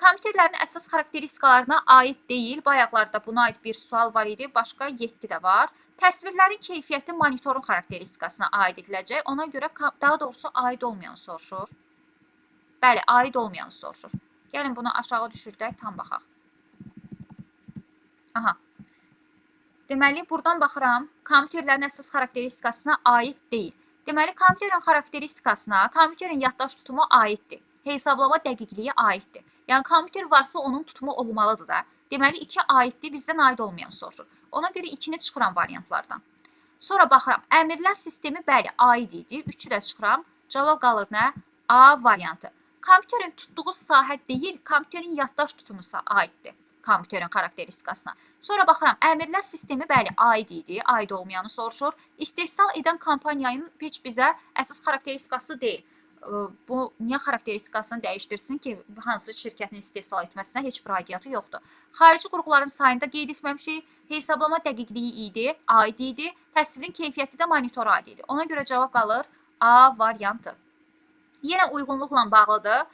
Kompüterlərin əsas xarakteristikalarına aid deyil. Bayaqlarda buna aid bir sual var idi. Başqa 7 də var. Təsvirlərin keyfiyyəti monitorun xarakteristikasına aid ediləcək. Ona görə daha doğrusu aid olmayan soruşur. Bəli, aid olmayan soruşur. Gəlin bunu aşağı düşürdək, tam baxaq. Aha. Deməli, buradan baxıram. Kompüterlərin əsas xarakteristikasına aid deyil. Deməli, kompüterin xarakteristikasına kompüterin yaddaş tutumu aiddir. Hesablama dəqiqliyi aiddir. Yəni, kompüter varsa onun tutumu olmalıdır da. Deməli, 2 aiddir, bizdən aid olmayan soruşur. Ona görə 2-ni çıxıram variantlardan. Sonra baxıram, əmrlər sistemi bəli, aid idi. 3-ü də çıxıram. Cavab qalır nə? A variantı. Kompüterin tutduğu sahə deyil, kompüterin yaddaş tutumu aiddir. Kompüterin xarakteristikasına. Sonra baxıram, əmrlər sistemi bəli, aid idi, aid olmayanı soruşur. İstehsal edən kompaniyanın heç bizə əsas xarakteristikası deyil. Bu, niyə xarakteristikasını dəyişdirsin ki, hansı şirkətin istehsal etməsinə heç bir aidiyyatı yoxdur. Xarici qurğuların sayında qeyd etməmişik, hesablama dəqiqliyi idi, aid idi, təsvirin keyfiyyəti də monitora aid idi. Ona görə cavab qalır A variantı. Yenə uyğunluqla bağlıdır.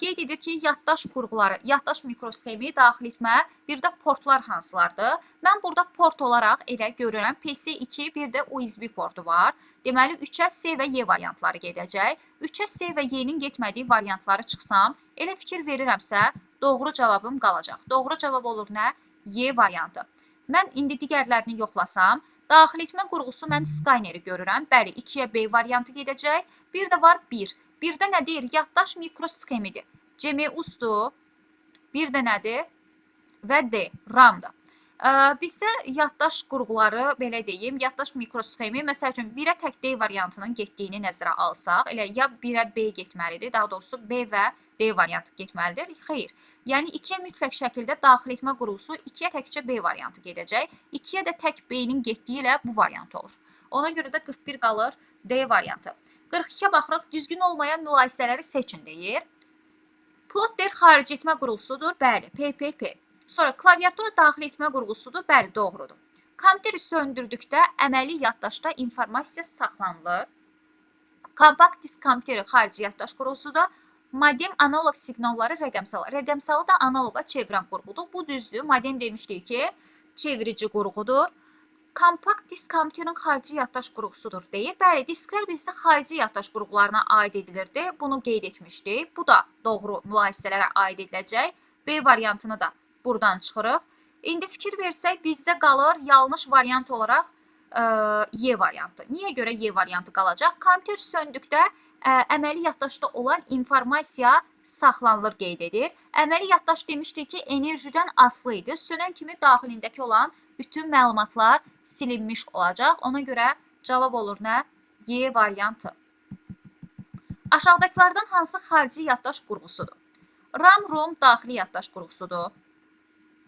Qeyd edir ki, yaddaş qurğuları, yaddaş mikrosxemi daxil etmə, bir də portlar hansılardır? Mən burada port olaraq elə görürəm, PC2, bir də USB portu var. Deməli, 3-ə S və Y variantları gedəcək. 3-ə S və Y-nin getmədiyi variantları çıxsam, elə fikir verirəmsə, doğru cavabım qalacaq. Doğru cavab olur nə? Y variantı. Mən indi digərlərini yoxlasam, daxil etmə qurğusu mən Skyneri görürəm. Bəli, 2-yə B variantı gedəcək. Bir də var 1. Bir də nə deyir? Yaddaş mikrosxemidir. CMUS-dur. Bir də nədir? Və D, RAM-dır. Bizdə yaddaş qurğuları, belə deyim, yaddaş mikrosxemi, məsəl üçün 1-ə tək D variantının getdiyini nəzərə alsaq, elə ya 1-ə B getməlidir, daha doğrusu B və D variantı getməlidir. Xeyr. Yəni 2-yə mütləq şəkildə daxil etmə qurğusu 2-yə təkcə B variantı gedəcək. 2-yə də tək B-nin getdiyi ilə bu variant olur. Ona görə də 41 qalır D variantı. 42-yə baxırıq, düzgün olmayan mülahisələri seçin deyir. Plotter xaric etmə qurğusudur, bəli, PPP. Sonra klaviatura daxil etmə qurğusudur, bəli, doğrudur. Kompüteri söndürdükdə əməli yaddaşda informasiya saxlanılır. Kompakt disk kompüteri xarici yaddaş qurğusudur. Modem analoq siqnalları rəqəmsalı. Rəqəmsalı da analoqa çevirən qurğudur. Bu düzdür. Modem demişdik ki, çevirici qurğudur. Kompakt disk kompüterin xarici yaddaş qurğusudur deyir. Bəli, disklər bizdə xarici yaddaş qurğularına aid edilirdi. Bunu qeyd etmişdik. Bu da doğru mülahisələrə aid ediləcək. B variantını da buradan çıxırıq. İndi fikir versək, bizdə qalır yanlış variant olaraq Y variantı. Niyə görə Y variantı qalacaq? Kompüter söndükdə əməli yaddaşda olan informasiya saxlanılır qeyd edir. Əməli yaddaş demişdik ki, enerjidən asılı idi. Sönən kimi daxilindəki olan bütün məlumatlar silinmiş olacaq. Ona görə cavab olur nə? Y variantı. Aşağıdakılardan hansı xarici yaddaş qurğusudur? RAM-ROM daxili yaddaş qurğusudur.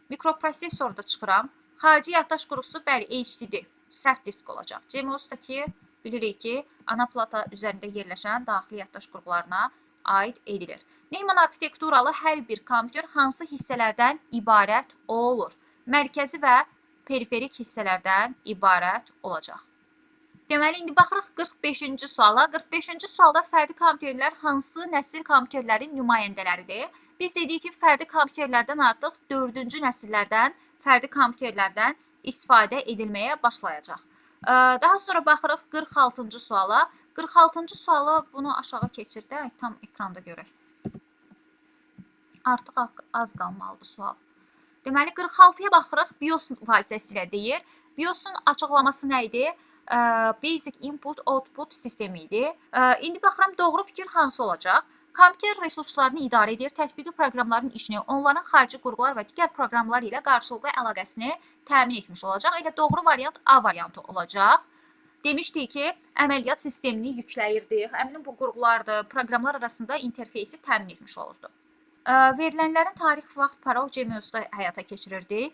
Mikroprosesorda çıxıram. Xarici yaddaş qurğusu bəli HDD, sərt disk olacaq. CMOS-daki bilirik ki, ana plata üzərində yerləşən daxili yaddaş qurğularına aid edilir. Neyman arkitekturalı hər bir kompüter hansı hissələrdən ibarət olur? Mərkəzi və periferik hissələrdən ibarət olacaq. Deməli, indi baxırıq 45-ci suala. 45-ci sualda fərdi kompüterlər hansı nəsil kompüterlərin nümayəndələridir? Biz dedik ki, fərdi kompüterlərdən artıq 4-cü nəsillərdən fərdi kompüterlərdən istifadə edilməyə başlayacaq. Daha sonra baxırıq 46-cı suala. 46-cı suala bunu aşağı keçirdək, tam ekranda görək. Artıq az qalmalıdır sual. Deməli, 46-ya baxırıq, BIOS vasitəsilə deyir. BIOS-un açıqlaması nə idi? Basic Input Output sistemi idi. İndi baxıram, doğru fikir hansı olacaq? Kompüter resurslarını idarə edir, tətbiqi proqramların işini, onların xarici qurğular və digər proqramlar ilə qarşılıqlı əlaqəsini təmin etmiş olacaq. Elə doğru variant A variantı olacaq. Demişdik ki, əməliyyat sistemini yükləyirdi. Həmin bu qurğulardır, proqramlar arasında interfeysi təmin etmiş olurdu. Verilənlərin tarix, vaxt, parol CMOS-da həyata keçirirdi.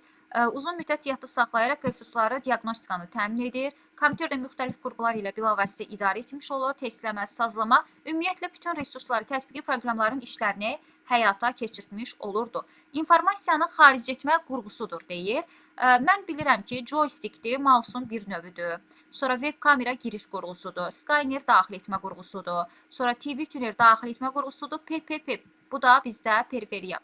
Uzun müddət yadda saxlayaraq resursları diaqnostikanı təmin edir. Kompüterdə müxtəlif qurğular ilə bilavasitə idarə etmiş olur. Testləmə, sazlama, ümumiyyətlə bütün resursları, tətbiqi proqramların işlərini həyata keçirtmiş olurdu. İnformasiyanı xaric etmə qurğusudur deyir. Mən bilirəm ki, joystickdir, mouse'un bir növüdür. Sonra web kamera giriş qurğusudur, Skyner daxil etmə qurğusudur, sonra TV tuner daxil etmə qurğusudur, PPP. Bu da bizdə periferiya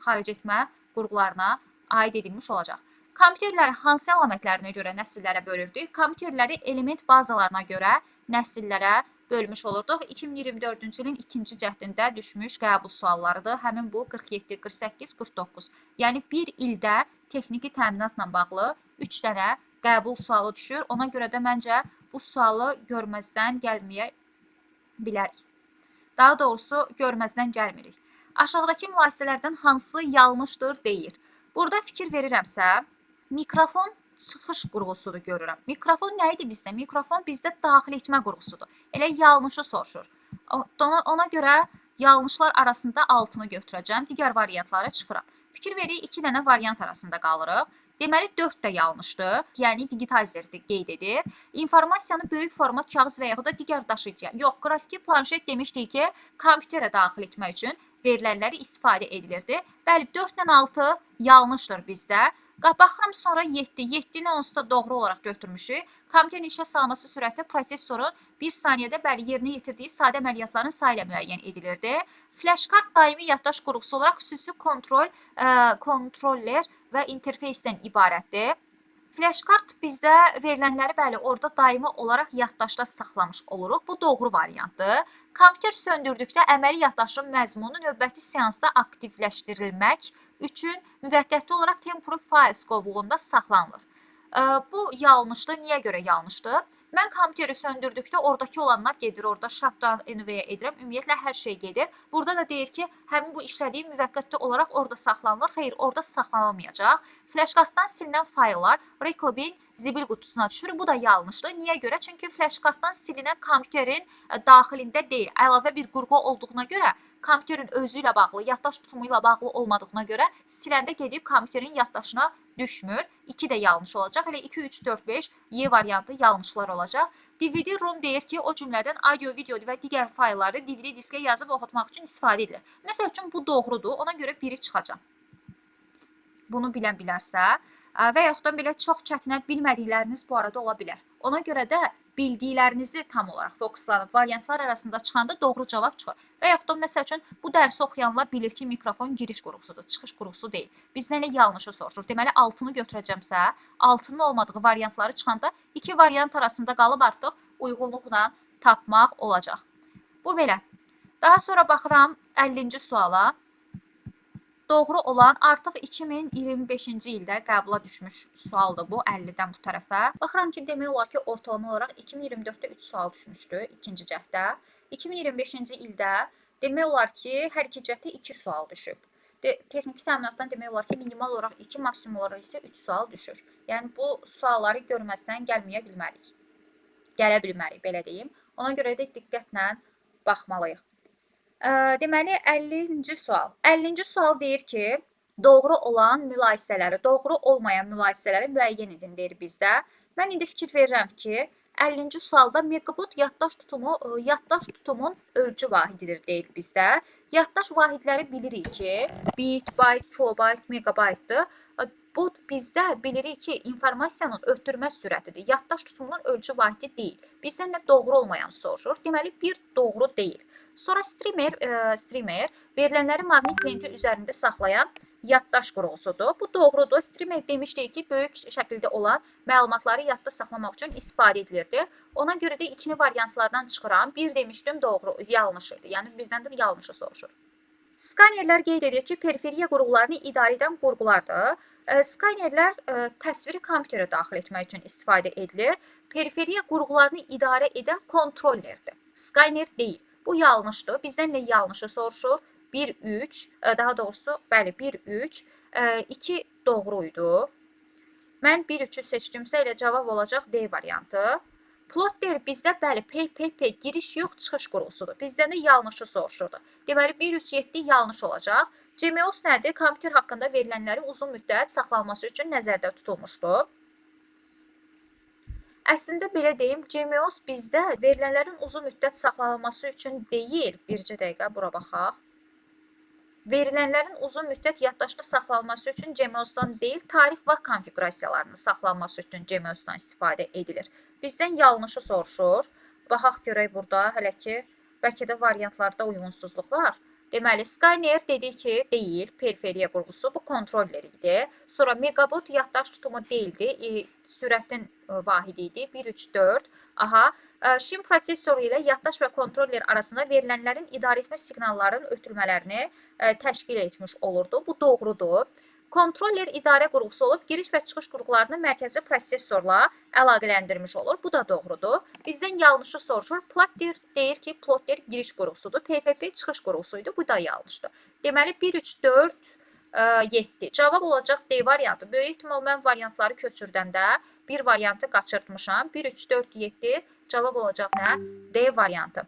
xaric etmə qurğularına aid edilmiş olacaq. Kompüterləri hansı əlamətlərinə görə nəsillərə bölürdük? Kompüterləri element bazalarına görə nəsillərə bölmüş olurduq. 2024-cü ilin 2-ci cəhdində düşmüş qəbul suallarıdır. Həmin bu 47, 48, 49. Yəni bir ildə texniki təminatla bağlı 3 dənə qəbul sualı düşür. Ona görə də məncə bu sualı görməzdən gəlməyə bilərik. Daha doğrusu görməzdən gəlmirik. Aşağıdakı mülahisələrdən hansı yanlışdır deyir. Burada fikir verirəmsə, mikrofon çıxış qurğusudur görürəm. Mikrofon nə idi bizdə? Mikrofon bizdə daxil etmə qurğusudur. Elə yanlışı soruşur. Ona görə yanlışlar arasında altını götürəcəm. Digər variantlara çıxıram. Fikir veririk, 2 dənə variant arasında qalırıq. Deməli 4 də yanlışdır. Yəni digitalizerdir qeyd edir. İnformasiyanı böyük format kağız və yaxud da digər daşıyıcıya. Yox, qrafiki planşet demişdik ki, kompüterə daxil etmək üçün verilənləri istifadə edilirdi. Bəli, 4-dən 6 yanlışdır bizdə. Baxıram sonra 7. 7-ni onsuz da doğru olaraq götürmüşük. Kompüterin işə salması sürəti prosesorun 1 saniyədə bəli yerinə yetirdiyi sadə əməliyyatların sayı ilə müəyyən edilirdi. Flash kart daimi yaddaş qurğusu olaraq xüsusi kontroller və interfeysdən ibarətdir. Flash kart bizdə verilənləri bəli orada daimi olaraq yaddaşda saxlamış oluruq. Bu doğru variantdır. Kompüter söndürdükdə əməli yaddaşın məzmunu növbəti seansda aktivləşdirilmək üçün müvəqqəti olaraq temporary files qovluğunda saxlanılır. Bu yanlışdır. Niyə görə yanlışdır? Mən kompüteri söndürdükdə oradakı olanlar gedir, orada shutdown env'yə edirəm. Ümumiyyətlə hər şey gedir. Burada da deyir ki, həmin bu işlədiyi müvəqqəti olaraq orada saxlanılır. Xeyr, orada saxlanılmayacaq. Flash kartdan silinən fayllar Reclabin zibil qutusuna düşür. Bu da yanlışdır. Niyə görə? Çünki flash kartdan silinən kompüterin daxilində deyil. Əlavə bir qurğu olduğuna görə kompüterin özü ilə bağlı, yaddaş tutumu ilə bağlı olmadığına görə siləndə gedib kompüterin yaddaşına düşmür. 2 də yanlış olacaq. Elə 2, 3, 4, 5 Y variantı yanlışlar olacaq. DVD-ROM deyir ki, o cümlədən audio, video və digər faylları DVD diskə yazıb oxutmaq üçün istifadə edilir. Məsəl üçün bu doğrudur. Ona görə biri çıxacaq. Bunu bilən bilərsə və yaxud da belə çox çətinə bilmədikləriniz bu arada ola bilər. Ona görə də bildiklərinizi tam olaraq fokuslanıb variantlar arasında çıxanda doğru cavab çıxır. Və yaxud da məsəl üçün bu dərsi oxuyanlar bilir ki, mikrofon giriş qurğusudur, çıxış qurğusu deyil. Bizdən elə yanlışı soruşur. Deməli 6-nı götürəcəmsə, 6-nın olmadığı variantları çıxanda 2 variant arasında qalıb artıq uyğunluqla tapmaq olacaq. Bu belə. Daha sonra baxıram 50-ci suala. Doğru olan artıq 2025-ci ildə qəbula düşmüş sualdır bu, 50-dən bu tərəfə. Baxıram ki, demək olar ki, ortalama olaraq 2024-də 3 sual düşmüşdü ikinci cəhdə. 2025-ci ildə demək olar ki, hər iki cəhdə 2 sual düşüb. Texniki təminatdan demək olar ki, minimal olaraq 2, maksimum olaraq isə 3 sual düşür. Yəni bu sualları görməzdən gəlməyə bilmərik. Gələ bilmərik, belə deyim. Ona görə də diqqətlə baxmalıyıq. Deməli 50-ci sual. 50-ci sual deyir ki, doğru olan mülahisələri, doğru olmayan mülahisələri müəyyən edin deyir bizdə. Mən indi fikir verirəm ki, 50-ci sualda meqabot yaddaş tutumun ölçü vahididir deyir bizdə. Yaddaş vahidləri bilirik ki, bit, byte, kilobayt, megabaytdır. Bu bizdə bilirik ki, informasiyanın ötürmə sürətidir. Yaddaş tutumunun ölçü vahidi deyil. Bizdən də doğru olmayan soruşur. Deməli bir doğru deyil. Sonra streamer verilənləri maqnit lenti üzərində saxlayan yaddaş qurğusudur. Bu doğrudur. Streamer demişdik ki, böyük şəkildə olan məlumatları yadda saxlamaq üçün istifadə edilirdi. Ona görə də ikili variantlardan çıxıram. Bir demişdim, doğru, yanlış idi. Yəni bizdən də yanlışı soruşur. Skanerlər qeyd edir ki, periferiya qurğularını idarə edən qurğulardır. Skanerlər təsviri kompüterə daxil etmək üçün istifadə edilir. Periferiya qurğularını idarə edən kontrollerdir. Skaner deyil. Bu yanlışdır. Bizdən də yanlışı soruşur. 1, 3, daha doğrusu, bəli, 1, 3, 2 doğruydu. Mən 1, 3'ü seçdimsə elə cavab olacaq D variantı. Plotter bizdə, bəli, PPP giriş yox, çıxış qurğusudur. Bizdən də yanlışı soruşurdu. Deməli, 1, 3, 7 yanlış olacaq. CMOS nədir? Kompüter haqqında verilənləri uzun müddət saxlanması üçün nəzərdə tutulmuşdu. Əslində belə deyim, CMOS bizdə verilənlərin uzun müddət saxlanılması üçün deyil. Bircə dəqiqə bura baxaq. Verilənlərin uzun müddət yaddaşda saxlanması üçün GMOS-dan deyil, tarix və konfiqurasiyalarının saxlanması üçün GMOS-dan istifadə edilir. Bizdən yanlışı soruşur. Baxaq görək burada, hələ ki, bəlkə də variantlarda uyğunsuzluq var. Deməli, Skyner dedi ki, deyil, periferiya qurğusu, bu kontroller idi. Sonra megabot yaddaş tutumu deyildi, sürətin vahidi idi, 134. Aha, şim prosesoru ilə yaddaş və kontroller arasında verilənlərin idarəetmə siqnallarının ötürmələrini təşkil etmiş olurdu. Bu doğrudur. Kontroller idarə qurğusu olub, giriş və çıxış qurğularını mərkəzi prosesorla əlaqələndirmiş olur. Bu da doğrudur. Bizdən yanlışı soruşur. Plotter deyir ki, plotter giriş qurğusudur. PPP çıxış qurğusuydu. Bu da yanlışdır. Deməli, 1, 3, 4, 7. Cavab olacaq D variantı. Böyük ehtimal mən variantları köçürdəndə bir variantı qaçırtmışam. 1, 3, 4, 7. Cavab olacaq nə? D variantı.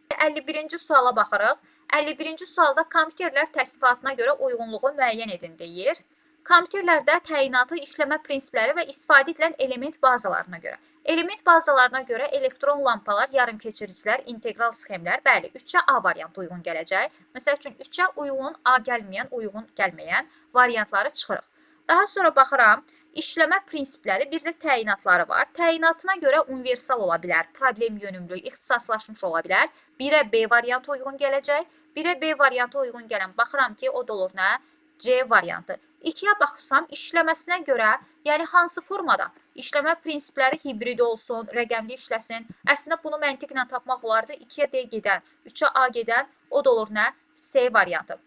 51-ci suala baxırıq. 51-ci sualda kompüterlər təsnifatına görə uyğunluğu müəyyən edin deyir. Kompüterlərdə təyinatı, işləmə prinsipləri və istifadə edilən element bazalarına görə. Element bazalarına görə elektron lampalar, yarımkeçiricilər, integral sxemlər, bəli, 3-ə A variantı uyğun gələcək. Məsəl üçün 3-ə uyğun, A gəlməyən, uyğun gəlməyən variantları çıxırıq. Daha sonra baxıram, işləmə prinsipləri, bir də təyinatları var. Təyinatına görə universal ola bilər, problem yönümlü, ixtisaslaşmış ola bilər. 1-ə B variantı uyğun gələcək. 1-ə B variantı uyğun gələn, baxıram ki, o da olur nə? C variantı. 2-yə baxsam, işləməsinə görə, yəni hansı formada? İşləmə prinsipləri hibrid olsun, rəqəmli işləsin. Əslində bunu məntiqlə tapmaq olardı. 2-yə D gedən, 3-ə A gedən, o da olur nə? C variantı.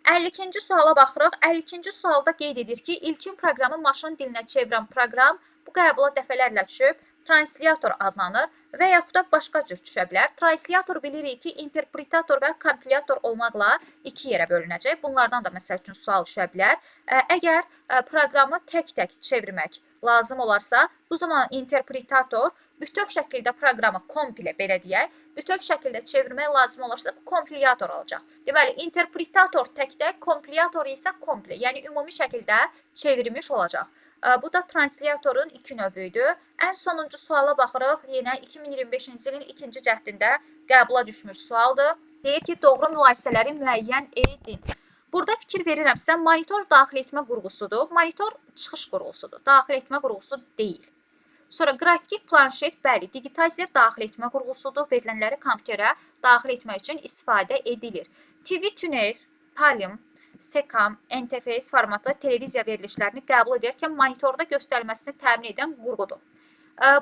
52-ci suala baxırıq. 52-ci sualda qeyd edir ki, ilkin proqramı maşın dilinə çevirən proqram bu qəbula dəfələrlə düşüb, translyator adlanır və yaxud da başqa cür düşə bilər. Translyator bilirik ki, interpretator və kompilyator olmaqla 2 yerə bölünəcək. Bunlardan da məsəl üçün sual düşə bilər. Əgər proqramı tək-tək çevirmək lazım olarsa, bu zaman interpretator bütöv şəkildə proqramı kompilə, belə deyək, bütöv şəkildə çevirmək lazım olursa, bu kompilyator olacaq. Deməli, interpretator tək-tək, kompilyator isə komple, yəni ümumi şəkildə çevrilmiş olacaq. Bu da translyatorun 2 növüydü. Ən sonuncu suala baxırıq. Yenə 2025-ci ilin 2-ci cəhdində qəbula düşmüş sualdır. Deyir ki, doğru mülahisələri müəyyən edin. Burada fikir verirəmsə, monitor daxil etmə qurğusudur. Monitor çıxış qurğusudur. Daxil etmə qurğusu deyil. Sonra qrafik planşet, bəli, digitayzer daxil etmə qurğusudur. Verilənləri kompüterə daxil etmək üçün istifadə edilir. TV tuner, Palm, SECAM, NTFS formatlı televiziya verilişlərini qəbul edərkən monitorda göstərilməsini təmin edən qurğudur.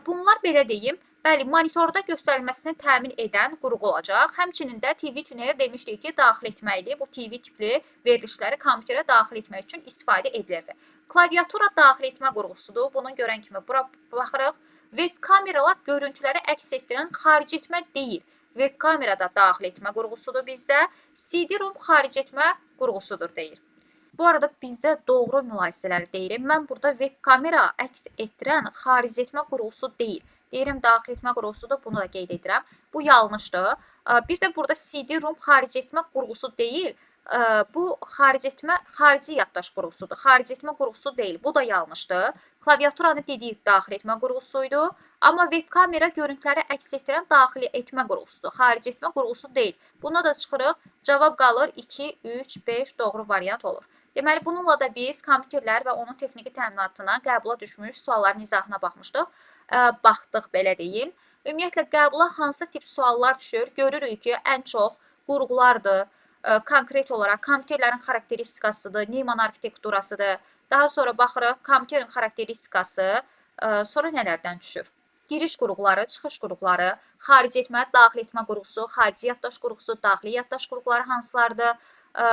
Bunlar belə deyim, bəli, monitorda göstərilməsini təmin edən qurğu olacaq. Həmçinin də TV tuner demişdik ki, daxil etməkdir. Bu TV tipli verilişləri kompüterə daxil etmək üçün istifadə edilirdi. Klaviatura daxil etmə qurğusudur. Bunu görən kimi bura baxırıq. Web kameralar görüntüləri əks etdirən xaric etmə deyil. Web kamerada daxil etmə qurğusudur bizdə. CD-ROM xaric etmə qurğusudur deyir. Bu arada bizdə doğru mülahisələri deyirim. Mən burada web kamera əks etdirən xaric etmə qurğusu deyil. Deyirəm, daxil etmə qurğusudur, bunu da qeyd edirəm. Bu yanlışdır. Bir də burada CD-ROM xaric etmə qurğusu deyil. Bu xarici yaddaş qurğusudur. Xaric etmə qurğusu deyil. Bu da yanlışdır. Klaviaturanı dedik, daxil etmə qurğusuydu. Amma web kamera görüntüləri əks etdirən daxil etmə qurğusudur. Xaric etmə qurğusu deyil. Buna da çıxırıq. Cavab qalır 2, 3, 5 doğru variant olur. Deməli, bununla da biz kompüterlər və onun texniki təminatına qəbula düşmüş sualların izahına baxmışdıq. Baxdıq, belə deyim. Ümumiyyətlə, qəbula hansı tip suallar düşür? Görürük ki, ən çox qurğulardır. Konkret olaraq kompüterlərin xarakteristikasıdır, Neyman arxitekturasıdır. Daha sonra baxırıq, kompüterin xarakteristikası, sonra nələrdən düşür? Giriş qurğuları, çıxış qurğuları, xaric etmə, daxil etmə qurğusu, xarici yaddaş qurğusu, daxili yaddaş qurğuları hansılardır?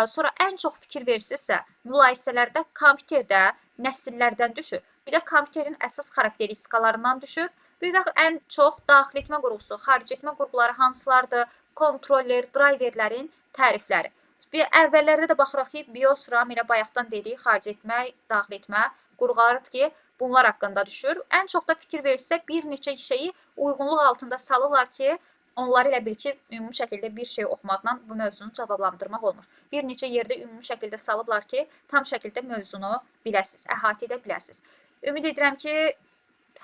Sonra ən çox fikir verirsinizsə, mülahisələrdə kompüterdə nəsillərdən düşür. Bir də kompüterin əsas xarakteristikalarından düşür. Bir də ən çox daxil etmə qurğusu, xaric etmə qurğuları hansılardır? Kontroller, driverlərin tərifləri. Əvvəllərdə də baxırıq ki, BIOS, RAM ilə bayaqdan dedik, xaric etmə, daxil etmə qurğularıdır ki, bunlar haqqında düşür. Ən çox da fikir verirsə, bir neçə şeyi uyğunluq altında salırlar ki, onları ilə bil ki, ümumi şəkildə bir şey oxumaqla bu mövzunu cavablandırmaq olmur. Bir neçə yerdə ümumi şəkildə salıblar ki, tam şəkildə mövzunu biləsiniz, əhatə edə biləsiniz. Ümid edirəm ki,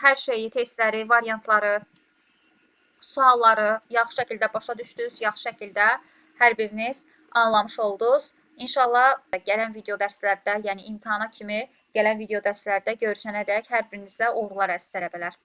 hər şeyi, testləri, variantları, sualları yaxşı şəkildə başa düşdünüz, yaxşı şəkildə hər biriniz anlamış oldunuz. İnşallah gələn video dərslərdə, yəni imtahana kimi gələn video dərslərdə görüşənədək hər birinizə uğurlar əziz tələbələr.